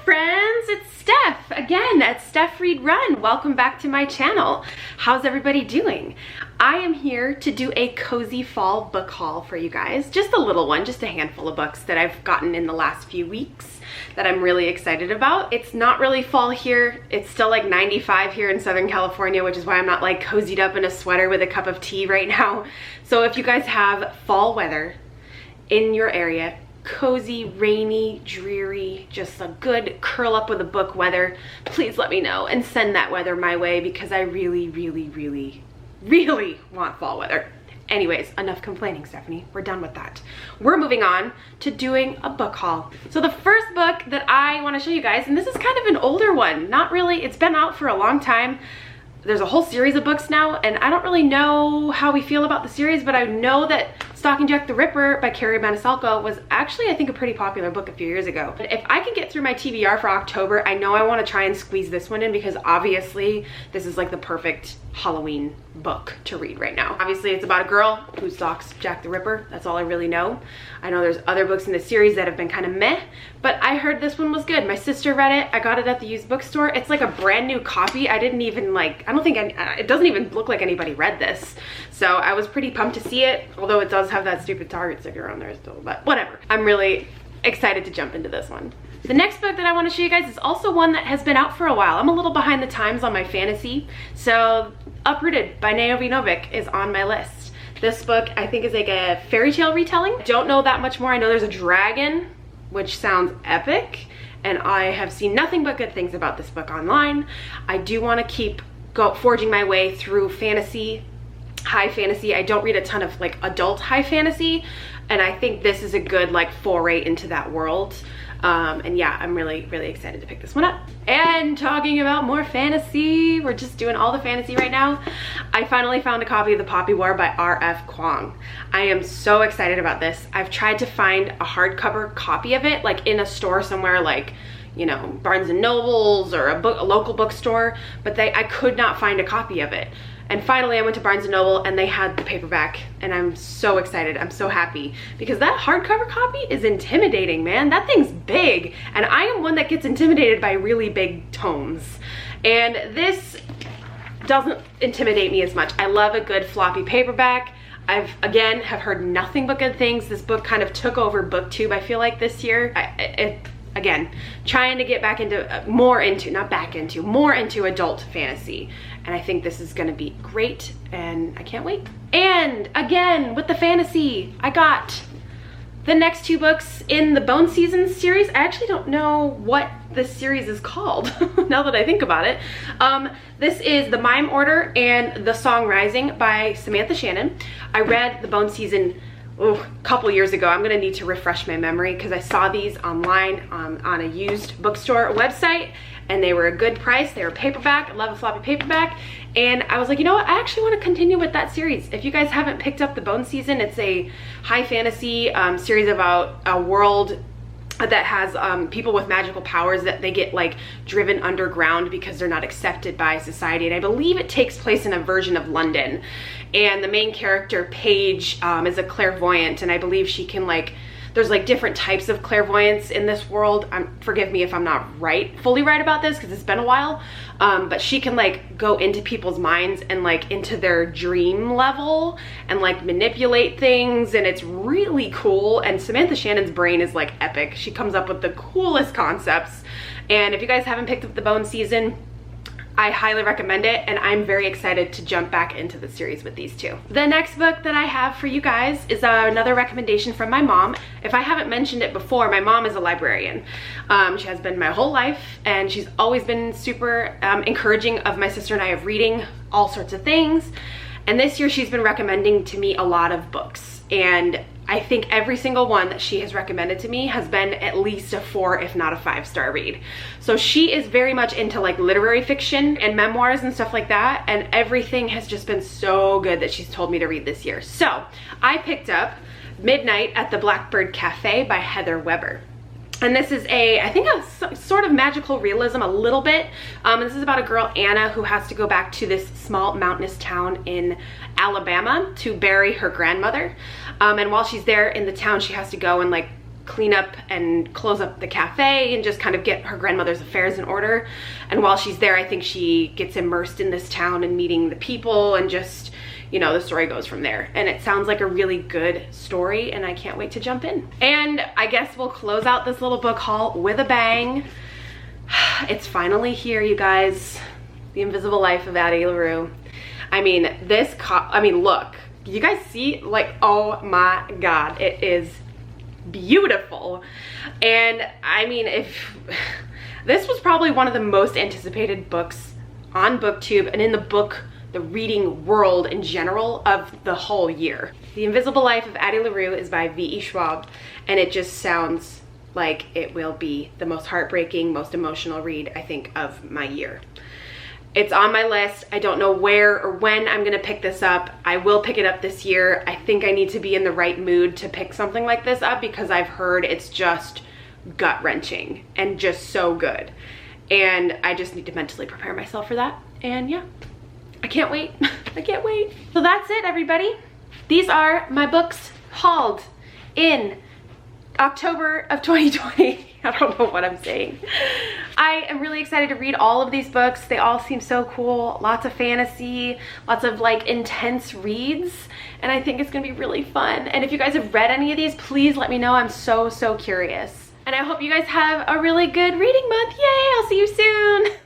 friends, it's Steph again at Steph Read Run. Welcome back to my channel. How's everybody doing? I am here to do a cozy fall book haul for you guys. Just a little one, just a handful of books that I've gotten in the last few weeks that I'm really excited about. It's not really fall here. It's still like 95 here in Southern California, which is why I'm not like cozied up in a sweater with a cup of tea right now. So if you guys have fall weather in your area, cozy, rainy, dreary, just a good curl up with a book weather, please let me know and send that weather my way because I really want fall weather. Anyways, enough complaining, Stephanie. We're done with that. We're moving on to doing a book haul. So the first book that I want to show you guys, and this is kind of an older one, not really, it's been out for a long time. There's a whole series of books now, and I don't really know how we feel about the series, but I know that Stalking Jack the Ripper by Carrie Manasalco was actually, I think, a pretty popular book a few years ago. But if I can get through my TBR for October, I know I want to try and squeeze this one in because obviously this is like the perfect Halloween book to read right now. Obviously it's about a girl who stalks Jack the Ripper. That's all I really know. I know there's other books in the series that have been kind of meh, but I heard this one was good. My sister read it. I got it at the used bookstore. It's like a brand new copy. I didn't even like, I don't think, it doesn't even look like anybody read this. So I was pretty pumped to see it, although it does have that stupid Target sticker on there still, but whatever. I'm really excited to jump into this one. The next book that I want to show you guys is also one that has been out for a while. I'm a little behind the times on my fantasy, so Uprooted by Naomi Novik is on my list. This book I think is like a fairy tale retelling. Don't know that much more. I know there's a dragon, which sounds epic, and I have seen nothing but good things about this book online. I do want to keep forging my way through fantasy, high fantasy. I don't read a ton of like adult high fantasy, and I think this is a good like foray into that world. And yeah, I'm really excited to pick this one up. And talking about more fantasy, we're just doing all the fantasy right now. I finally found a copy of The Poppy War by R.F. Kuang. I am so excited about this. I've tried to find a hardcover copy of it, like in a store somewhere, like, you know, Barnes and Nobles or a local bookstore, but I could not find a copy of it. And finally I went to Barnes & Noble and they had the paperback, and I'm so excited. I'm so happy because that hardcover copy is intimidating, man. That thing's big, and I am one that gets intimidated by really big tomes. And this doesn't intimidate me as much. I love a good floppy paperback. I've, again, have heard nothing but good things. This book kind of took over booktube, I feel like, this year. Again, trying to get back into, more into adult fantasy. And I think this is gonna be great, and I can't wait. And again, with the fantasy, I got the next two books in the Bone Seasons series. I actually don't know what this series is called, now that I think about it. This is The Mime Order and The Song Rising by Samantha Shannon. I read the Bone Season a couple years ago. I'm gonna need to refresh my memory because I saw these online on a used bookstore website, and they were a good price. They were paperback. I love a floppy paperback, and I was like, you know what, I actually want to continue with that series. If you guys haven't picked up the Bone Season, it's a high fantasy series about a world that has people with magical powers that they get like driven underground because they're not accepted by society. And I believe it takes place in a version of London, and the main character Paige is a clairvoyant, and I believe she can like, there's like different types of clairvoyance in this world. Forgive me if I'm not fully right about this because it's been a while, but she can like go into people's minds and like into their dream level and like manipulate things, and it's really cool. And Samantha Shannon's brain is like epic. She comes up with the coolest concepts, and if you guys haven't picked up the Bone Season, I highly recommend it, and I'm very excited to jump back into the series with these two. The next book that I have for you guys is another recommendation from my mom. If I haven't mentioned it before, my mom is a librarian. She has been my whole life, and she's always been super encouraging of my sister and I of reading all sorts of things. And this year she's been recommending to me a lot of books, and I think every single one that she has recommended to me has been at least a 4, if not a 5-star read. So she is very much into like literary fiction and memoirs and stuff like that, and everything has just been so good that she's told me to read this year. So I picked up Midnight at the Blackbird Cafe by Heather Weber. And this is I think a sort of magical realism, a little bit. This is about a girl, Anna, who has to go back to this small mountainous town in Alabama to bury her grandmother. And while she's there in the town, she has to go and like clean up and close up the cafe and just kind of get her grandmother's affairs in order. And while she's there, I think she gets immersed in this town and meeting the people, and just, you know, the story goes from there. And it sounds like a really good story, and I can't wait to jump in. And I guess we'll close out this little book haul with a bang. It's finally here, you guys. The Invisible Life of Addie LaRue. I mean, look, you guys see, like, oh my God, it is beautiful. And I mean, if this was probably one of the most anticipated books on booktube and in the reading world in general of the whole year. The Invisible Life of Addie LaRue is by V.E. Schwab, and it just sounds like it will be the most heartbreaking, most emotional read, I think, of my year. It's on my list. I don't know where or when I'm gonna pick this up. I will pick it up this year. I think I need to be in the right mood to pick something like this up, because I've heard it's just gut-wrenching and just so good. And I just need to mentally prepare myself for that. And yeah, I can't wait. I can't wait. So that's it, everybody. These are my books hauled in October of 2020. I don't know what I'm saying. I am really excited to read all of these books. They all seem so cool. Lots of fantasy, lots of like intense reads, and I think it's gonna be really fun. And if you guys have read any of these, please let me know. I'm so curious. And I hope you guys have a really good reading month. Yay, I'll see you soon.